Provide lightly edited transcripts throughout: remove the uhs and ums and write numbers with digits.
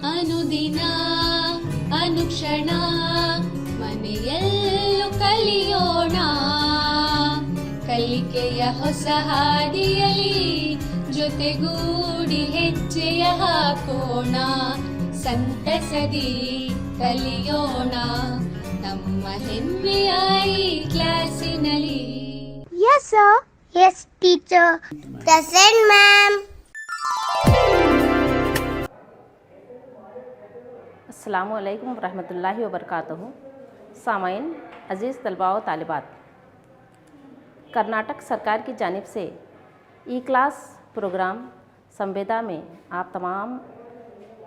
ಅನುದಿನ ಅನುಕ್ಷಣ ಮನೆಯಲ್ಲೂ ಕಲಿಯೋಣ, ಕಲಿಕೆಯ ಹೊಸ ಹಾದಿಯಲಿ ಜೊತೆಗೂಡಿ ಹೆಜ್ಜೆಯ ಹಾಕೋಣ, ಸಂತಸದಿ ಕಲಿಯೋಣ ನಮ್ಮ ಹೆಮ್ಮೆಯ ಈ ಕ್ಲಾಸಿನಲ್ಲಿ. Yes sir. Yes teacher. Present ma'am. अस्सलामु अलैकुम रहमतुल्लाहि व बरकातहू। सामाइन अज़ीज़ तलबा व तालिबात, कर्नाटक सरकार की जानिब से ई क्लास प्रोग्राम संवेदा में आप तमाम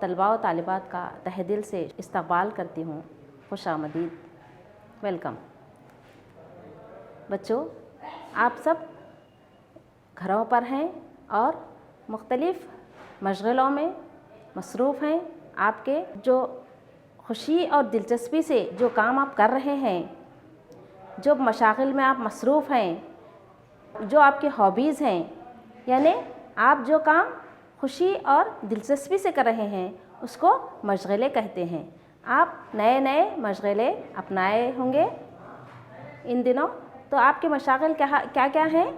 तलबा व तालिबात का तहे दिल से इस्तकबाल करती हूँ। खुशामदीद, वेलकम। बच्चों, आप सब घरों पर हैं और मुख्तलिफ़ मशगलों में मसरूफ़ हैं। आपके जो खुशी और दिलचस्पी से जो काम आप कर रहे हैं, जो मशागिल में आप मसरूफ़ हैं, जो आपके हॉबीज़ हैं, यानी आप जो काम खुशी और दिलचस्पी से कर रहे हैं उसको मशगले कहते हैं। आप नए नए मशगले अपनाए होंगे इन दिनों। तो आपके मशागिल क्या क्या हैं?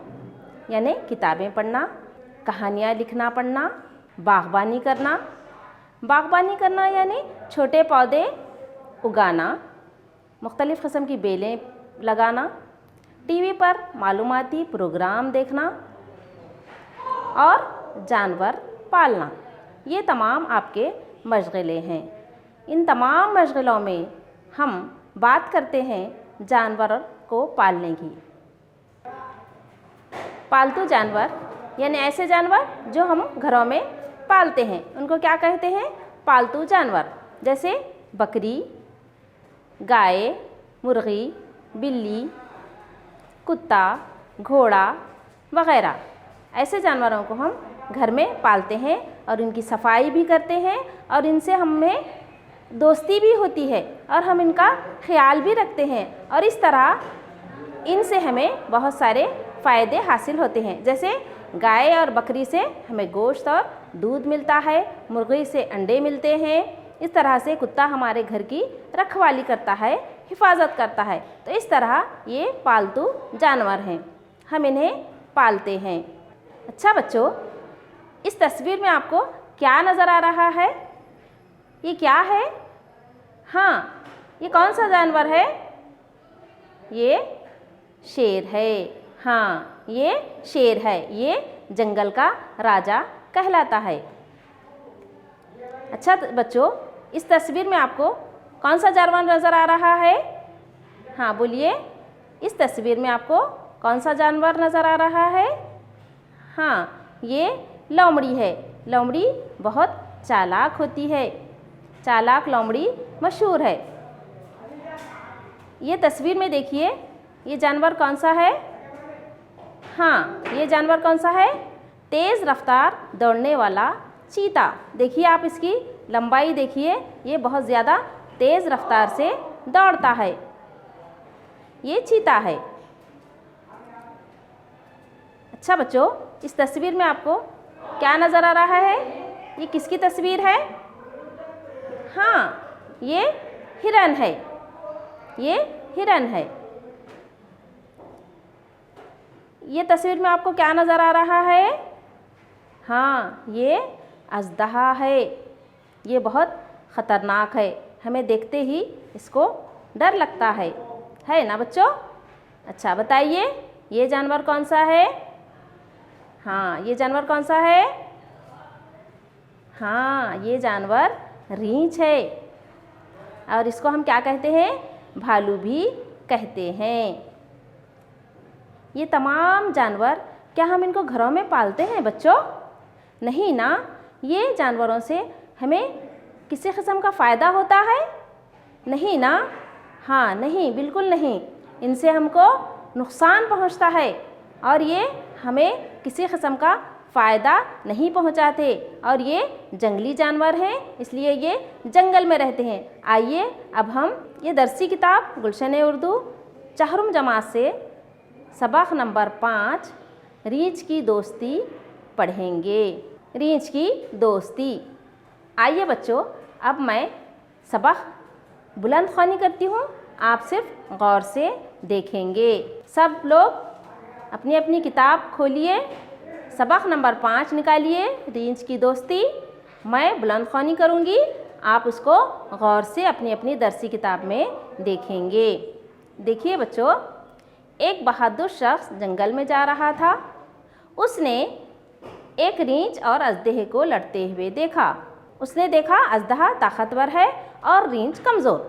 यानी किताबें पढ़ना, कहानियाँ लिखना पढ़ना, बागबानी करना यानी छोटे पौधे उगाना, मुख्तलिफ़ किस्म की बेलें लगाना, टीवी पर मालूमाती प्रोग्राम देखना और जानवर पालना, ये तमाम आपके मशगले हैं। इन तमाम मशगलों में हम बात करते हैं जानवर को पालने की। पालतू जानवर यानी ऐसे जानवर जो हम घरों में पालते हैं उनको क्या कहते हैं? पालतू जानवर। जैसे बकरी, गाय, मुर्गी, बिल्ली, कुत्ता, घोड़ा वग़ैरह, ऐसे जानवरों को हम घर में पालते हैं और इनकी सफाई भी करते हैं और इनसे हमें दोस्ती भी होती है और हम इनका ख्याल भी रखते हैं और इस तरह इनसे हमें बहुत सारे फ़ायदे हासिल होते हैं। जैसे गाय और बकरी से हमें गोश्त और दूध मिलता है, मुर्गी से अंडे मिलते हैं। इस तरह से कुत्ता हमारे घर की रखवाली करता है, हिफाजत करता है। तो इस तरह ये पालतू जानवर हैं, हम इन्हें पालते हैं। अच्छा बच्चों, इस तस्वीर में आपको क्या नज़र आ रहा है? ये क्या है? हाँ, ये कौन सा जानवर है? ये शेर है। हाँ, ये शेर है, ये जंगल का राजा कहलाता है। अच्छा बच्चों, इस तस्वीर में आपको कौन सा जानवर नज़र आ रहा है? हाँ बोलिए, इस तस्वीर में आपको कौन सा जानवर नज़र आ रहा है? हाँ, ये लोमड़ी है। लोमड़ी बहुत चालाक होती है, चालाक लोमड़ी मशहूर है। ये तस्वीर में देखिए, ये जानवर कौन सा है? हाँ, ये जानवर कौन सा है? तेज़ रफ्तार दौड़ने वाला चीता। देखिए आप इसकी लंबाई देखिए, ये बहुत ज़्यादा तेज़ रफ्तार से दौड़ता है। ये चीता है। अच्छा बच्चों, इस तस्वीर में आपको क्या नज़र आ रहा है? ये किसकी तस्वीर है? हाँ, ये हिरन है। ये हिरन है। ये तस्वीर में आपको क्या नज़र आ रहा है? हाँ, ये अजदहा है। ये बहुत ख़तरनाक है, हमें देखते ही इसको डर लगता है ना बच्चों? अच्छा बताइए, ये जानवर कौन सा है? हाँ, ये जानवर कौन सा है? हाँ, ये जानवर रींछ है और इसको हम क्या कहते हैं? भालू भी कहते हैं। ये तमाम जानवर क्या हम इनको घरों में पालते हैं बच्चों? नहीं ना। ये जानवरों से हमें किसी किस्म का फ़ायदा होता है? नहीं ना। हाँ, नहीं, बिल्कुल नहीं। इनसे हमको नुकसान पहुंचता है और ये हमें किसी किस्म का फ़ायदा नहीं पहुंचाते और ये जंगली जानवर हैं, इसलिए ये जंगल में रहते हैं। आइए अब हम ये दरसी किताब गुलशन-ए-उर्दू चहरुम जमात से सबक नंबर 5 रींछ की दोस्ती पढ़ेंगे। रींछ की दोस्ती। आइए बच्चों, अब मैं सबक बुलंद ख्वानी करती हूँ, आप सिर्फ गौर से देखेंगे। सब लोग अपनी अपनी किताब खोलिए, सबक नंबर 5 निकालिए, रींच की दोस्ती। मैं बुलंद ख्वानी करूँगी, आप उसको गौर से अपनी अपनी दरसी किताब में देखेंगे। देखिए बच्चों, एक बहादुर शख्स जंगल में जा रहा था। उसने एक रींछ और अजदहे को लड़ते हुए देखा। उसने देखा अजदहा ताकतवर है और रींछ कमज़ोर।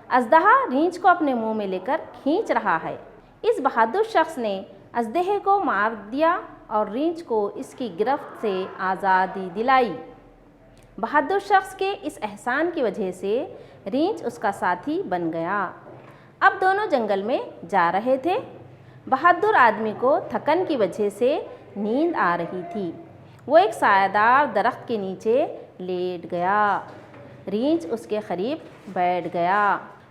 अजदहा रींछ को अपने मुंह में लेकर खींच रहा है। इस बहादुर शख्स ने अजदहे को मार दिया और रींछ को इसकी गिरफ्त से आज़ादी दिलाई। बहादुर शख्स के इस एहसान की वजह से रींछ उसका साथी बन गया। अब दोनों जंगल में जा रहे थे। बहादुर आदमी को थकन की वजह से नींद आ रही थी। वो एक सायादार दरख्त के नीचे लेट गया। रींछ उसके करीब बैठ गया।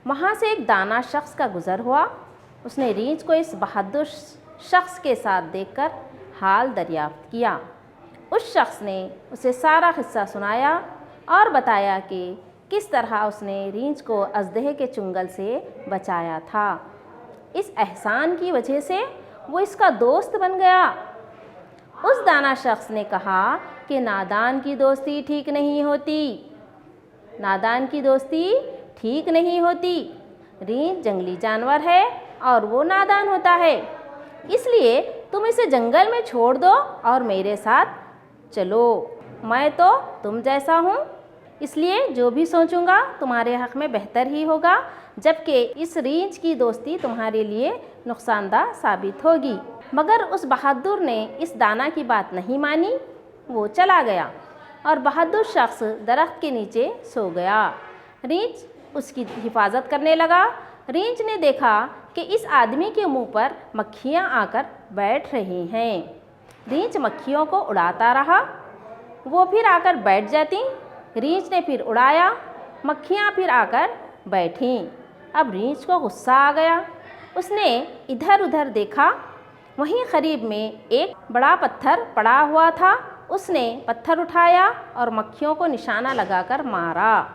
वहाँ से एक दाना शख्स का गुज़र हुआ। उसने रींछ को इस बहादुर शख्स के साथ देखकर हाल दरियाफ्त किया। उस शख्स ने उसे सारा किस्सा सुनाया और बताया कि किस तरह उसने रींछ को अजदहे के चुंगल से बचाया था। इस एहसान की वजह से वो इसका दोस्त बन गया। उस दाना शख्स ने कहा कि नादान की दोस्ती ठीक नहीं होती। नादान की दोस्ती ठीक नहीं होती। रींछ जंगली जानवर है और वो नादान होता है, इसलिए तुम इसे जंगल में छोड़ दो और मेरे साथ चलो। मैं तो तुम जैसा हूँ, इसलिए जो भी सोचूंगा तुम्हारे हक़ में बेहतर ही होगा, जबकि इस रींछ की दोस्ती तुम्हारे लिए नुकसानदा साबित होगी। मगर उस बहादुर ने इस दाना की बात नहीं मानी। वो चला गया और बहादुर शख्स दरख्त के नीचे सो गया। रींछ उसकी हिफाजत करने लगा। रींछ ने देखा कि इस आदमी के मुंह पर मक्खियाँ आकर बैठ रही हैं। रींछ मक्खियों को उड़ाता रहा, वो फिर आकर बैठ जाती। रींछ ने फिर उड़ाया, मक्खियाँ फिर आकर बैठीं। अब रींछ को गुस्सा आ गया। उसने इधर उधर देखा, वहीं करीब में एक बड़ा पत्थर पड़ा हुआ था। उसने पत्थर उठाया और मक्खियों को निशाना लगाकर मारा।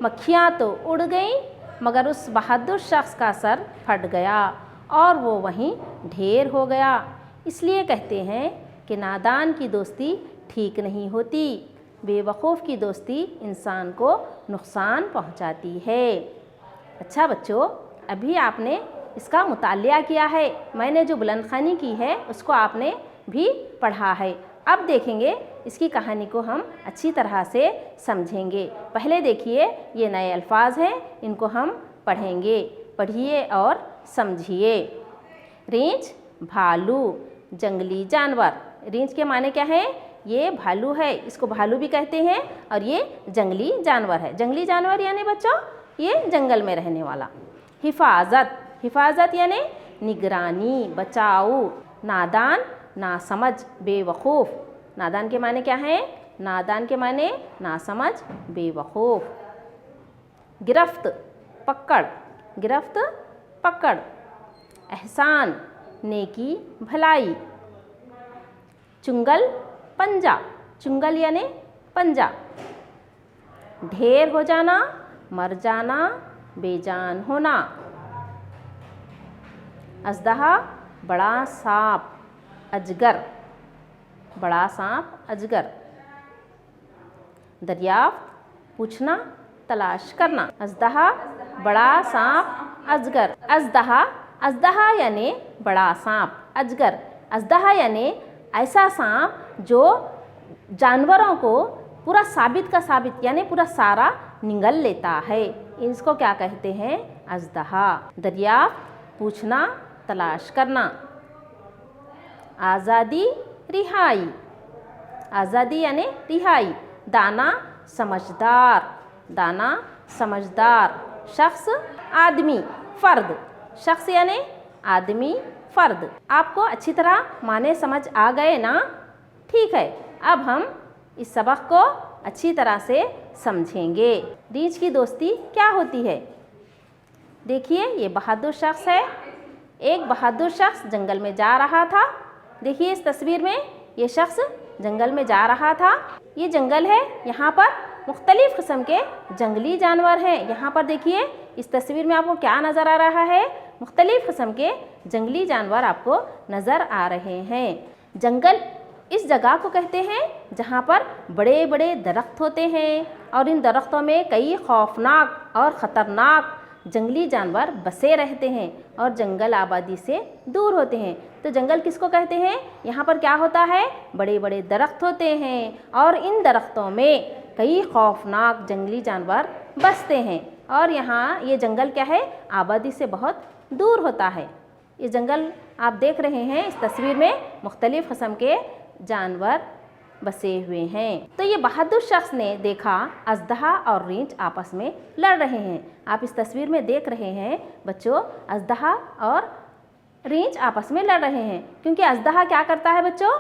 मक्खियाँ तो उड़ गईं, मगर उस बहादुर शख्स का सर फट गया और वो वहीं ढेर हो गया। इसलिए कहते हैं कि नादान की दोस्ती ठीक नहीं होती। बेवकूफ़ की दोस्ती इंसान को नुकसान पहुंचाती है। अच्छा बच्चों, अभी आपने इसका मुतालिया किया है। मैंने जो बुलंद ख़वानी की है उसको आपने भी पढ़ा है। अब देखेंगे इसकी कहानी को हम अच्छी तरह से समझेंगे। पहले देखिए, ये नए अल्फाज हैं, इनको हम पढ़ेंगे। पढ़िए और समझिए। रींछ, भालू, जंगली जानवर। रींछ के माने क्या है? ये भालू है, इसको भालू भी कहते हैं, और ये जंगली जानवर है। जंगली जानवर यानी बच्चों ये जंगल में रहने वाला। हिफाजत, हिफाजत यानी निगरानी, बचाओ। नादान, नासमझ, बेवकूफ़। नादान के माने क्या हैं? नादान के माने नासमझ, बेवकूफ़। गिरफ्त, पकड़, गिरफ्त, पकड़। एहसान, नेकी, भलाई। चुंगल, पंजा, चुंगल यानी पंजा। ढेर हो जाना, मर जाना, बेजान होना। अजदहा, बड़ा सांप, अजगर, बड़ा सांप, अजगर। दरियाफ्त, पूछना, तलाश करना। अजदहा, बड़ा सांप, अजगर। अजदहा, अजदहा यानी बड़ा सांप। अजगर, अजदहा यानी ऐसा सांप जो जानवरों को पूरा साबित का साबित यानी पूरा सारा निगल लेता है। इसको क्या कहते हैं? अजदहा। दरियाफ्त, पूछना, तलाश करना। आज़ादी, रिहाई। आज़ादी यानी रिहाई। दाना, समझदार, दाना, समझदार। शख्स, आदमी, फ़र्द। शख्स यानी आदमी, फ़र्द। आपको अच्छी तरह माने समझ आ गए ना? ठीक है, अब हम इस सबक को अच्छी तरह से समझेंगे। रींछ की दोस्ती क्या होती है? देखिए, ये बहादुर शख्स है। एक बहादुर शख्स जंगल में जा रहा था। देखिए इस तस्वीर में ये शख्स जंगल में जा रहा था। ये जंगल है, यहाँ पर मुख्तलिफ़ किस्म के जंगली जानवर हैं। यहाँ पर देखिए इस तस्वीर में आपको क्या नज़र आ रहा है, मुख्तलिफ़ किस्म के जंगली जानवर आपको नज़र आ रहे हैं। जंगल इस जगह को कहते हैं जहाँ पर बड़े बड़े दरख्त होते हैं और इन दरख्तों में कई खौफनाक और ख़तरनाक जंगली जानवर बसे रहते हैं और जंगल आबादी से दूर होते हैं। तो जंगल किसको कहते हैं? यहाँ पर क्या होता है, बड़े बड़े दरख्त होते हैं और इन दरख्तों में कई खौफनाक जंगली जानवर बसते हैं और यहाँ ये जंगल क्या है, आबादी से बहुत दूर होता है। ये जंगल आप देख रहे हैं इस तस्वीर में मुख्तलिफ़ किस्म के जानवर बसे हुए हैं। तो ये बहादुर शख्स ने देखा अजदहा और रींछ आपस में लड़ रहे हैं। आप इस तस्वीर में देख रहे हैं बच्चों, अजदहा और रींछ आपस में लड़ रहे हैं क्योंकि अजदहा क्या करता है बच्चों,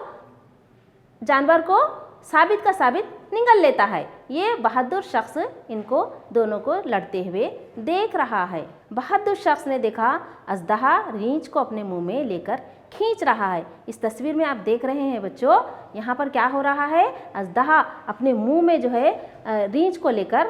जानवर को साबित का साबित निगल लेता है। ये बहादुर शख्स इनको दोनों को लड़ते हुए देख रहा है। बहादुर शख्स ने देखा अजदहा रींछ को अपने मुंह में लेकर खींच रहा है। इस तस्वीर में आप देख रहे हैं बच्चों, यहाँ पर क्या हो रहा है, अजदहा अपने मुंह में जो है रींछ को लेकर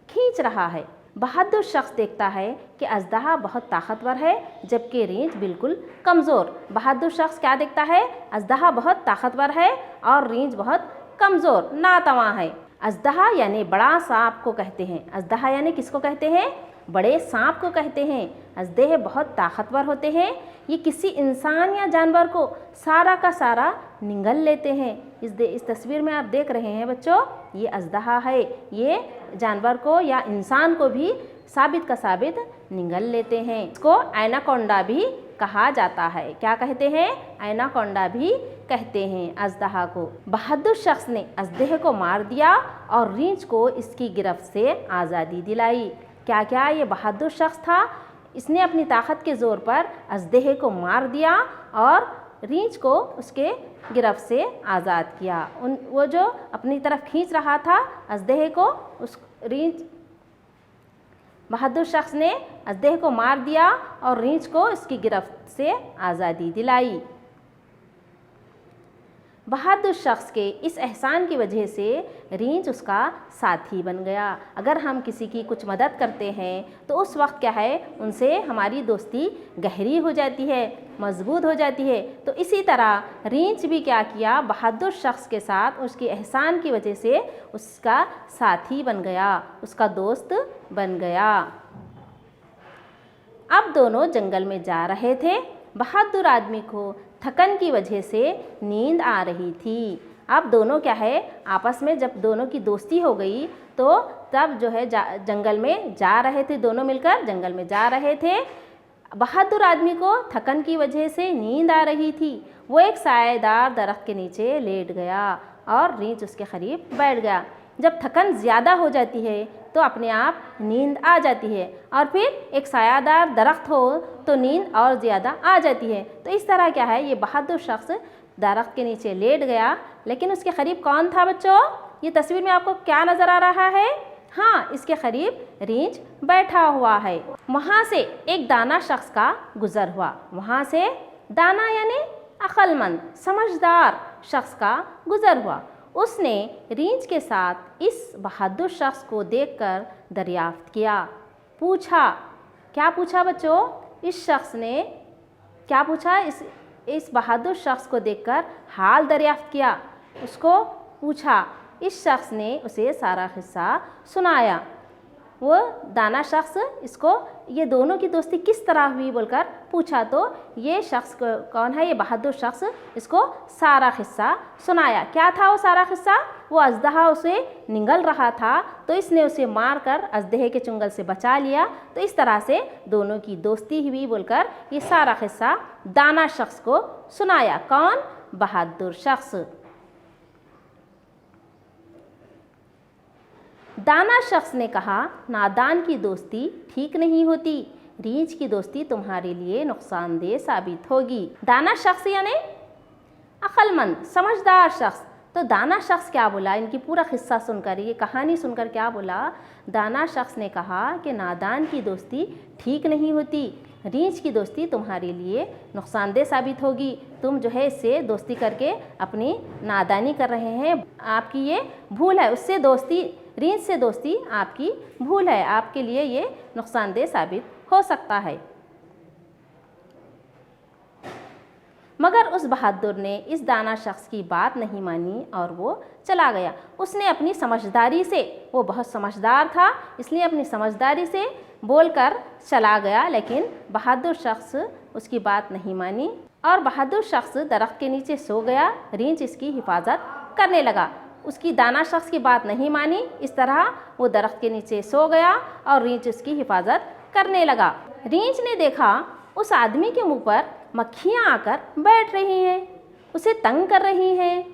खींच रहा है। बहादुर शख्स देखता है कि अजदहा बहुत ताकतवर है जबकि रींछ बिल्कुल कमज़ोर। बहादुर शख्स क्या देखता है, अजदहा बहुत ताकतवर है और रींछ बहुत कमज़ोर नातवा है। अजदहा यानी बड़ा सांप को कहते हैं। अजदहा यानी किसको कहते हैं, बड़े सांप को कहते हैं। अजदहे बहुत ताकतवर होते हैं, ये किसी इंसान या जानवर को सारा का सारा निगल लेते हैं। इस तस्वीर में आप देख रहे हैं बच्चों, ये अजदहा है, ये जानवर को या इंसान को भी साबित का साबित निगल लेते हैं। इसको एनाकोंडा भी कहा जाता है। क्या कहते हैं, एनाकोंडा भी कहते हैं अजदहा को। बहादुर शख्स ने अजदहे को मार दिया और रींछ को इसकी गिरफ्त से आज़ादी दिलाई। क्या क्या ये बहादुर शख्स था, इसने अपनी ताकत के ज़ोर पर अजदहे को मार दिया और रींछ को उसके गिरफ्त से आज़ाद किया। वो जो अपनी तरफ खींच रहा था अजदहे को, उस रींछ बहादुर शख्स ने अजदहे को मार दिया और रींछ को इसकी गिरफ्त से आज़ादी दिलाई। बहादुर शख्स के इस एहसान की वजह से रींछ उसका साथी बन गया। अगर हम किसी की कुछ मदद करते हैं तो उस वक्त क्या है, उनसे हमारी दोस्ती गहरी हो जाती है, मजबूत हो जाती है। तो इसी तरह रींछ भी क्या किया, बहादुर शख्स के साथ उसके एहसान की वजह से उसका साथी बन गया, उसका दोस्त बन गया। अब दोनों जंगल में जा रहे थे। बहादुर आदमी को थकन की वजह से नींद आ रही थी। अब दोनों क्या है, आपस में जब दोनों की दोस्ती हो गई तो तब जो है जंगल में जा रहे थे, दोनों मिलकर जंगल में जा रहे थे। बहादुर आदमी को थकन की वजह से नींद आ रही थी। वो एक सायेदार दरख्त के नीचे लेट गया और रींछ उसके करीब बैठ गया। जब थकन ज़्यादा हो जाती है तो अपने आप नींद आ जाती है और फिर एक सायादार दरख्त हो तो नींद और ज़्यादा आ जाती है। तो इस तरह क्या है, ये बहादुर शख्स दरख्त के नीचे लेट गया, लेकिन उसके करीब कौन था बच्चों? ये तस्वीर में आपको क्या नज़र आ रहा है? हाँ, इसके करीब रींछ बैठा हुआ है। वहाँ से एक दाना शख्स का गुज़र हुआ। वहाँ से दाना यानी अक्लमंद, समझदार शख्स का गुज़र हुआ। उसने रींछ के साथ इस बहादुर शख्स को देखकर दरियाफ्त किया। पूछा, क्या पूछा बच्चों? इस शख्स ने क्या पूछा? इस बहादुर शख्स को देखकर हाल दरियाफ्त किया, उसको पूछा। इस शख्स ने उसे सारा किस्सा सुनाया। वो दाना शख्स इसको ये दोनों की दोस्ती किस तरह हुई बोलकर पूछा, तो ये शख्स कौन है, ये बहादुर शख्स इसको सारा किस्सा सुनाया। क्या था वो सारा किस्सा? वो अजदहा उसे निगल रहा था तो इसने उसे मारकर अजदहे के चुंगल से बचा लिया। तो इस तरह से दोनों की दोस्ती हुई बोलकर ये सारा किस्सा दाना शख्स को सुनाया। कौन? बहादुर शख्स। दाना शख्स ने कहा, नादान की दोस्ती ठीक नहीं होती, रींछ की दोस्ती तुम्हारे लिए नुकसानदेह साबित होगी। दाना शख्स यानी अक्लमंद, समझदार शख्स। तो दाना शख्स क्या बोला, इनकी पूरा किस्सा सुनकर, ये कहानी सुनकर क्या बोला? दाना शख्स ने कहा कि नादान की दोस्ती ठीक नहीं होती, रींछ की दोस्ती तुम्हारे लिए नुकसानदेह साबित होगी। तुम जो है इससे दोस्ती करके अपनी नादानी कर रहे हैं, आपकी ये भूल है। उससे दोस्ती रींच से दोस्ती आपकी भूल है, आपके लिए ये नुकसानदेह साबित हो सकता है। मगर उस बहादुर ने इस दाना शख्स की बात नहीं मानी और वो चला गया। उसने अपनी समझदारी से, वो बहुत समझदार था इसलिए अपनी समझदारी से बोलकर चला गया, लेकिन बहादुर शख्स उसकी बात नहीं मानी और बहादुर शख्स दरख्त के नीचे सो गया। रींच इसकी हिफाजत करने लगा। उसकी दाना शख्स की बात नहीं मानी, इस तरह वो दरख्त के नीचे सो गया और रींच उसकी हिफाजत करने लगा। रींच ने देखा उस आदमी के मुंह पर मक्खियाँ आकर बैठ रही हैं, उसे तंग कर रही हैं।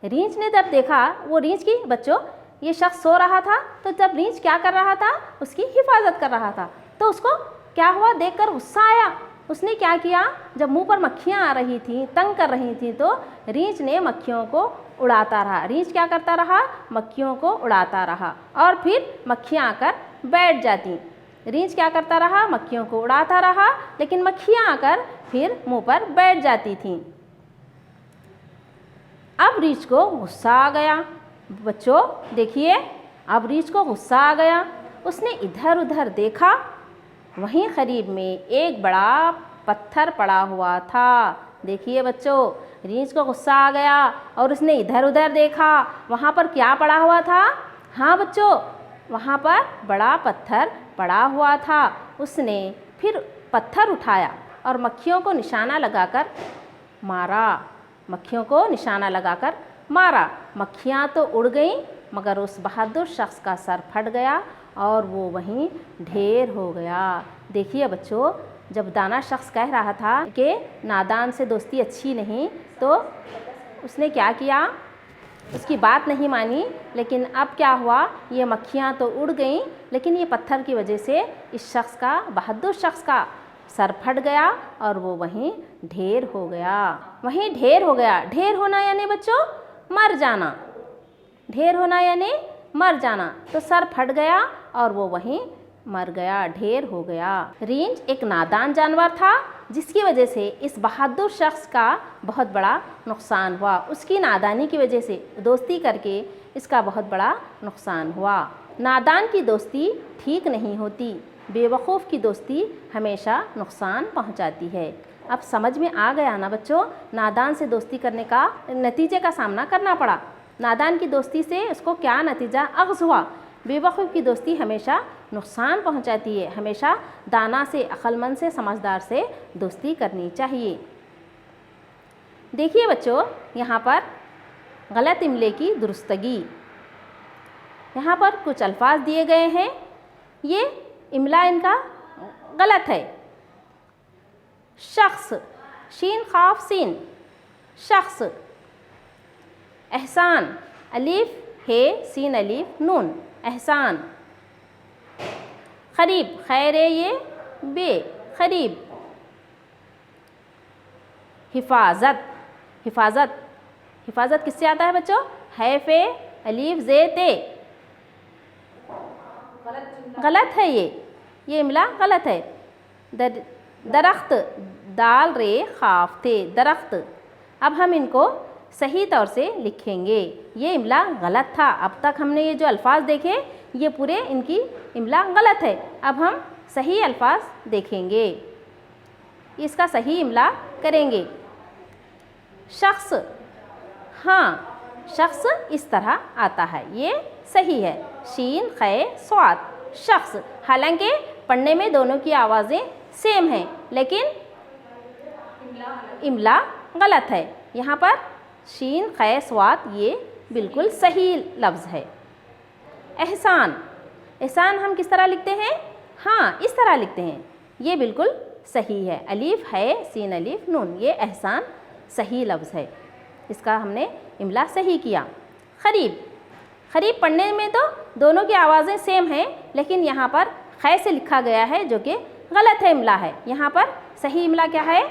रींच ने जब देखा, वो रींच की बच्चों ये शख्स सो रहा था, तो जब रींच क्या कर रहा था, उसकी हिफाजत कर रहा था, तो उसको क्या हुआ, देखकर गुस्सा आया। उसने क्या किया, जब मुंह पर मक्खियाँ आ रही थीं, तंग कर रही थीं, तो रींच ने मक्खियों को उड़ाता रहा। रींच क्या करता रहा, मक्खियों को उड़ाता रहा और फिर मक्खियाँ आकर बैठ जाती। रींच क्या करता रहा, मक्खियों को उड़ाता रहा, लेकिन मक्खियाँ आकर फिर मुंह पर बैठ जाती थीं। अब रींच को गुस्सा आ गया। बच्चों देखिए, अब रींच को गुस्सा आ गया। उसने इधर उधर देखा, वहीं करीब में एक बड़ा पत्थर पड़ा हुआ था। देखिए बच्चों, रींच को गुस्सा आ गया और उसने इधर उधर देखा, वहाँ पर क्या पड़ा हुआ था। हाँ बच्चों, वहाँ पर बड़ा पत्थर पड़ा हुआ था। उसने फिर पत्थर उठाया और मक्खियों को निशाना लगाकर मारा। मक्खियों को निशाना लगाकर मारा। मक्खियाँ तो उड़ गईं, मगर उस बहादुर शख्स का सर फट गया और वो वहीं ढेर हो गया। देखिए बच्चों, जब दाना शख्स कह रहा था कि नादान से दोस्ती अच्छी नहीं, तो उसने क्या किया, उसकी बात नहीं मानी। लेकिन अब क्या हुआ, ये मक्खियाँ तो उड़ गईं, लेकिन ये पत्थर की वजह से इस शख्स का, बहादुर शख्स का सर फट गया और वो वहीं ढेर हो गया। वहीं ढेर हो गया। ढेर होना यानी बच्चों मर जाना। ढेर होना यानी मर जाना। तो सर फट गया और वो वहीं मर गया, ढेर हो गया। रींच एक नादान जानवर था, जिसकी वजह से इस बहादुर शख्स का बहुत बड़ा नुकसान हुआ। उसकी नादानी की वजह से दोस्ती करके इसका बहुत बड़ा नुकसान हुआ। नादान की दोस्ती ठीक नहीं होती, बेवकूफ़ की दोस्ती हमेशा नुकसान पहुंचाती है। अब समझ में आ गया ना बच्चों, नादान से दोस्ती करने का नतीजे का सामना करना पड़ा। नादान की दोस्ती से उसको क्या नतीजा अख्ज़ हुआ। बेवकूफ़ की दोस्ती हमेशा नुकसान पहुंचाती है। हमेशा दाना से, अक्लमंद से, समझदार से दोस्ती करनी चाहिए। देखिए बच्चों, यहाँ पर गलत इमले की दुरुस्तगी। यहाँ पर कुछ अल्फाज दिए गए हैं, ये इमला इनका गलत है। शख्स, शीन खाफ सीन, शख्स। एहसान, अलीफ हे सीन अलीफ नून, एहसान। खरीब, खैर ये बे, खरीब। हिफाजत, हिफाजत, हिफाजत किससे आता है बच्चों, है फे अलीफ जे ते। गलत है ये इमला गलत है। दरख्त, दाल रे खाफ थे, दरख्त। अब हम इनको सही तौर से लिखेंगे। ये इमला गलत था। अब तक हमने ये जो अल्फाज देखे, ये पूरे इनकी इमला गलत है। अब हम सही अल्फाज देखेंगे, इसका सही इमला करेंगे। शख्स, हाँ शख्स इस तरह आता है, ये सही है। शीन खे स्वाद, शख्स। हालांकि पढ़ने में दोनों की आवाज़ें सेम हैं, लेकिन इमला गलत है। यहाँ पर शीन खे स्वाद ये बिल्कुल सही लफ्ज़ है। एहसान, एहसान हम किस तरह लिखते हैं, हाँ इस तरह लिखते हैं, ये बिल्कुल सही है। अलीफ है सीन अलीफ नून, ये एहसान सही लफ्ज़ है, इसका हमने इमला सही किया। खरीब, खरीब पढ़ने में तो दोनों की आवाज़ें सेम हैं, लेकिन यहाँ पर ख़ै से लिखा गया है जो कि गलत है, इमला है। यहाँ पर सही इमला क्या है,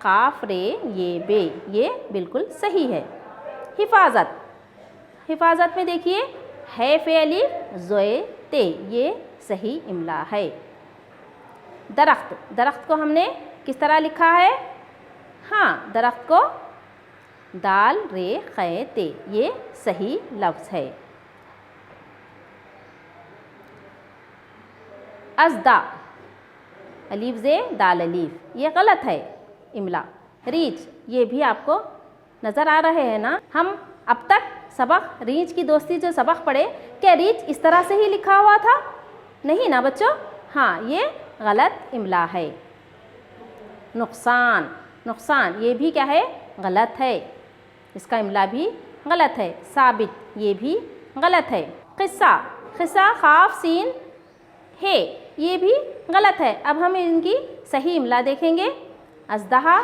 काफ रे ये बे, ये बिल्कुल सही है। हिफाजत, हिफाजत में देखिए है फे अलीफ ज़ोए ते, ये सही इमला है। दरख्त, दरख्त को हमने किस तरह लिखा है, हाँ दरख्त को दाल रे ख़ै ते, ये सही लफ्ज़ है। अज़दा, अलीफ ज़े दाल अलीफ, ये गलत है इमला। रीच, ये भी आपको नज़र आ रहे हैं ना। हम अब तक सबक रीच की दोस्ती जो सबक पढ़े, क्या रीच इस तरह से ही लिखा हुआ था? नहीं ना बच्चों, हाँ ये गलत इमला है। नुकसान, नुकसान ये भी क्या है? गलत है, इसका इमला भी गलत है। साबित, ये भी गलत है। क़िस्सा, क़िस्सा ख़ाफ सीन है, ये भी गलत है। अब हम इनकी सही इमला देखेंगे। अज़दहा,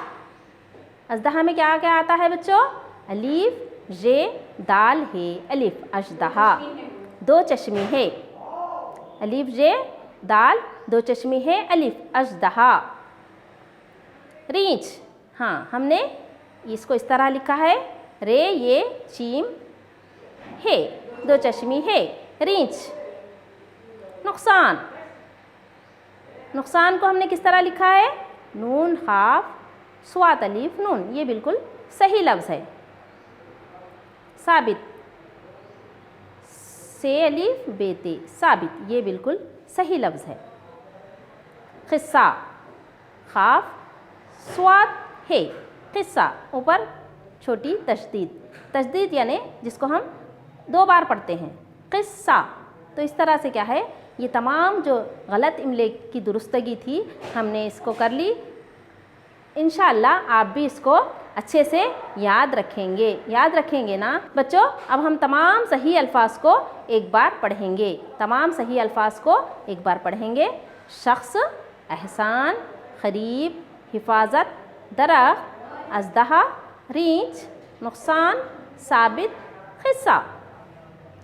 अज़दहा में क्या क्या आता है बच्चों? अलीफ जे दाल है, अलिफ अज़दहा। दो चश्मे है, अलीफ जे दाल, दो चश्मे है, अलिफ अज़दहा। रीछ, हाँ हमने इसको इस तरह लिखा है, रे ये चीम है, दो चश्मी है, रीछ। नुकसान, नुकसान को हमने किस तरह लिखा है? नून खाफ स्वात अलीफ नून, ये बिल्कुल सही लफ्ज़ है। साबित, से अलीफ बेते, साबित, ये बिल्कुल सही लफ्ज़ है। क़िस्सा, खाफ स्वात है, क़िस्सा, ऊपर छोटी तशदीद, तशदीद यानी जिसको हम दो बार पढ़ते हैं, क़िस्सा। तो इस तरह से क्या है, ये तमाम जो गलत इमले की दुरुस्तगी थी हमने इसको कर ली। इंशाअल्लाह आप भी इसको अच्छे से याद रखेंगे ना बच्चों। अब हम तमाम सही अल्फाज को एक बार पढ़ेंगे, तमाम सही अल्फाज को एक बार पढ़ेंगे। शख्स, एहसान, क़रीब, हिफाजत, दरख्त, अज़दहा, रीछ, नुकसान, साबित, क़िस्सा,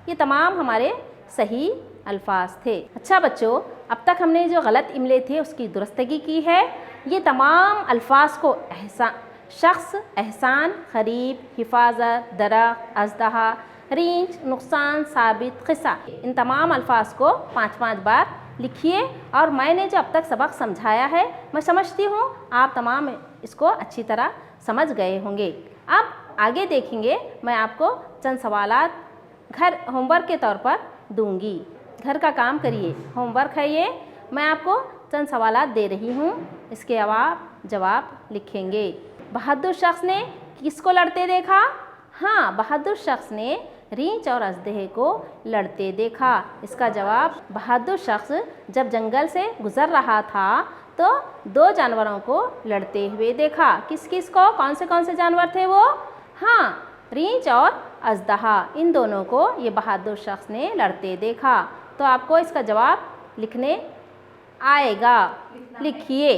ये तमाम हमारे सही अल्फाज थे। अच्छा बच्चों, अब तक हमने जो गलत इमले थे उसकी दुरुस्तगी की है। ये तमाम अल्फाज को शख्स, एहसान, क़रीब, हिफाजत, दरख्त, अज़दहा, रीछ, नुकसान, साबित, क़िस्सा, इन तमाम अल्फाज को 5-5 बार लिखिए। और मैंने जो अब तक सबक समझाया है, मैं समझती हूँ आप तमाम इसको अच्छी तरह समझ गए होंगे। अब आगे देखेंगे, मैं आपको चंद सवालात घर होमवर्क के तौर पर दूंगी। घर का काम करिए, होमवर्क है ये। मैं आपको चंद सवालात दे रही हूँ, इसके जवाब लिखेंगे। बहादुर शख्स ने किसको लड़ते देखा? हाँ, बहादुर शख्स ने रीछ और अज़दहे को लड़ते देखा। इसका जवाब, बहादुर शख्स जब जंगल से गुज़र रहा था तो दो जानवरों को लड़ते हुए देखा। किस किस को? कौन से जानवर थे वो? हाँ, रीछ और अज़दहा, इन दोनों को ये बहादुर शख्स ने लड़ते देखा। तो आपको इसका जवाब लिखने आएगा, लिखिए।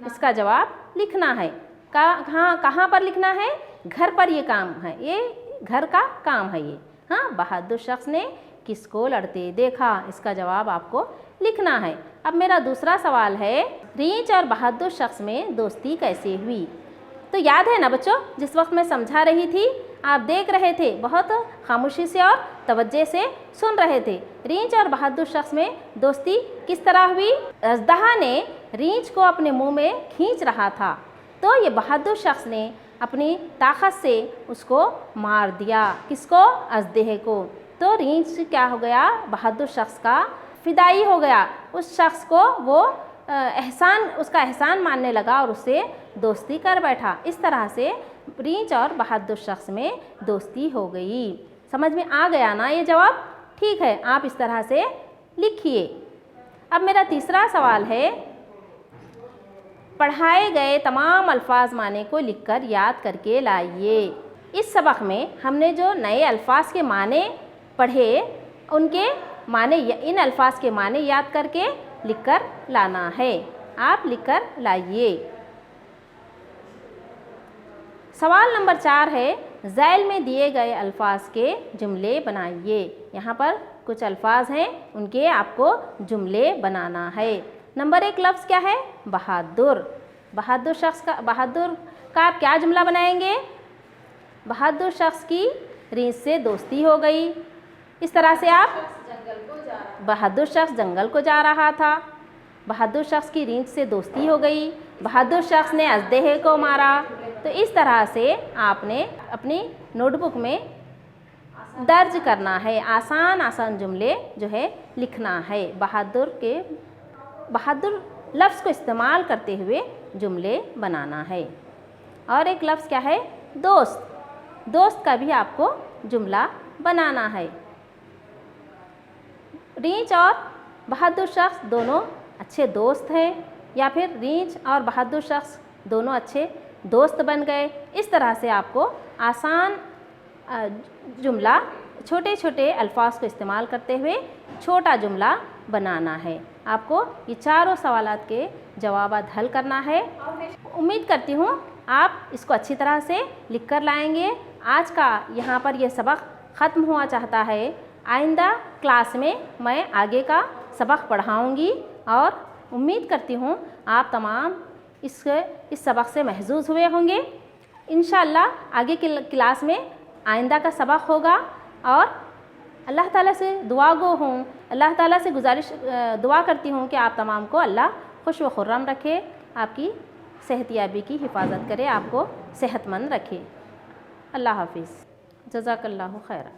इसका जवाब लिखना है। कहाँ पर लिखना है? घर पर ये काम है, ये घर का काम है ये। हाँ, बहादुर शख्स ने किसको लड़ते देखा, इसका जवाब आपको लिखना है। अब मेरा दूसरा सवाल है, रीछ और बहादुर शख्स में दोस्ती कैसे हुई? तो याद है ना बच्चों, जिस वक्त मैं समझा रही थी आप देख रहे थे, बहुत खामोशी से और तवज्जो से सुन रहे थे। रीछ और बहादुर शख्स में दोस्ती किस तरह हुई? अज़दहा ने रीछ को अपने मुंह में खींच रहा था, तो ये बहादुर शख्स ने अपनी ताकत से उसको मार दिया। किसको? अज़दहे को। तो रीछ क्या हो गया? बहादुर शख्स का फिदाई हो गया। उस शख्स को वो उसका एहसान मानने लगा और उससे दोस्ती कर बैठा। इस तरह से रीछ और बहादुर शख्स में दोस्ती हो गई। समझ में आ गया ना ये जवाब? ठीक है, आप इस तरह से लिखिए। अब मेरा तीसरा सवाल है, पढ़ाए गए तमाम अल्फाज माने को लिखकर याद करके लाइए। इस सबक में हमने जो नए अल्फाज के माने पढ़े, उनके माने, इन अल्फाज के माने याद करके लिखकर लाना है। आप लिखकर लाइए। सवाल नंबर 4 है, ज़ैल में दिए गए अल्फाज के जुमले बनाइए। यहाँ पर कुछ अल्फाज हैं, उनके आपको जुमले बनाना है। नंबर 1 लफ्ज़ क्या है? बहादुर। बहादुर का आप क्या जुमला बनाएंगे? बहादुर शख्स की रीछ से दोस्ती हो गई। इस तरह से आप, बहादुर शख्स जंगल को जा रहा था, बहादुर शख्स की रीछ से दोस्ती हो गई, बहादुर शख्स ने अज़दहे को मारा। तो इस तरह से आपने अपनी नोटबुक में दर्ज करना है, आसान जुमले जो है लिखना है। बहादुर के बहादुर लफ्ज़ को इस्तेमाल करते हुए जुमले बनाना है। और एक लफ्ज़ क्या है? दोस्त। दोस्त का भी आपको जुमला बनाना है। रीछ और बहादुर शख्स दोनों अच्छे दोस्त हैं, या फिर रीछ और बहादुर शख्स दोनों अच्छे दोस्त बन गए। इस तरह से आपको आसान जुमला, छोटे छोटे अल्फाज को इस्तेमाल करते हुए छोटा जुमला बनाना है। आपको ये चारों सवालात के जवाब हल करना है। उम्मीद करती हूँ आप इसको अच्छी तरह से लिख कर लाएंगे। आज का यहाँ पर यह सबक ख़त्म हुआ चाहता है। आइंदा क्लास में मैं आगे का सबक पढ़ाऊँगी और उम्मीद करती हूँ आप तमाम इस सबक से महजूज़ हुए होंगे। इंशाअल्लाह आगे की क्लास में आइंदा का सबक होगा। और अल्लाह ताला से दुआ गो हूँ, अल्लाह ताला से दुआ करती हूँ कि आप तमाम को अल्लाह खुश व खुर्रम रखे, आपकी सेहतियाबी की हिफाजत करे, आपको सेहतमंद रखे। अल्लाह हाफिज़। जज़ाकल्लाहु खैरा।